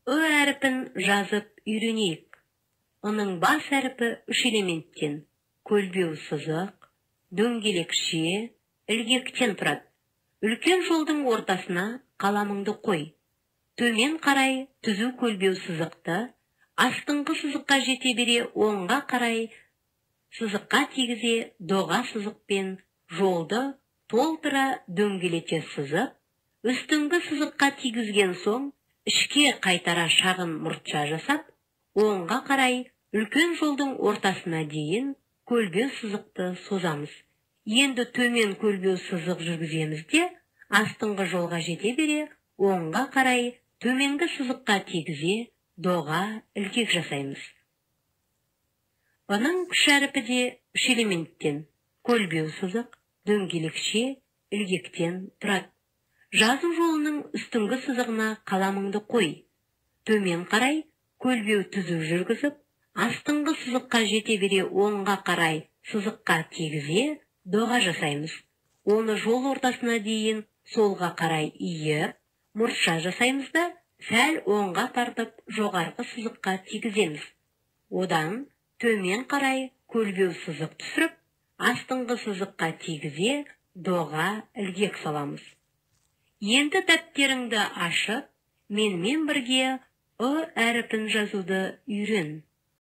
Ö әріпін жазып үйренейік. Оның бас әріпі үш элементтен: көлбеу сызық, дөңгелекше, ілгектен тұрады. Үлкен жолдың ортасына қаламыңды қой. Төмен қарай түзу көлбеу сызықты, астыңғы сызыққа жете бере оңға қарай сызыққа тигізе доға сызықпен жолды толтыра дөңгелете сызып, үстіңгі сызыққа тигізген соң ішке қайтара шағын мұртша жасап, оңға қарай үлкен жолдың ортасына дейін көлбеу сызықты созамыз. Енді төмен көлбеу сызық жүргіземіз де, астыңғы жолға жете бере оңға қарай төменгі сызыққа тигізе доға ілгек жасаймыз. Бұның күш әріпі де үш элементтен: көлбеу сызық, дөңгелекше, ілгектен тұрады. Жазу жолының үстіңгі сызығына қаламыңды қой. Төмен қарай көлбеу түзу жүргізіп, астыңғы сызыққа жете бере оңға қарай сызыққа тигізе доға жасаймыз. Оны жол ортасына дейін солға қарай иіп, мұртша жасаймыз да, сәл оңға тартып жоғарғы сызыққа тигіземіз. Одан төмен қарай көлбеу сызық түсіріп, астыңғы сызыққа тигізе доға ілгек саламыз. Енді дәптеріңді ашып, менімен бірге Ö әріпін жазуды үйрен.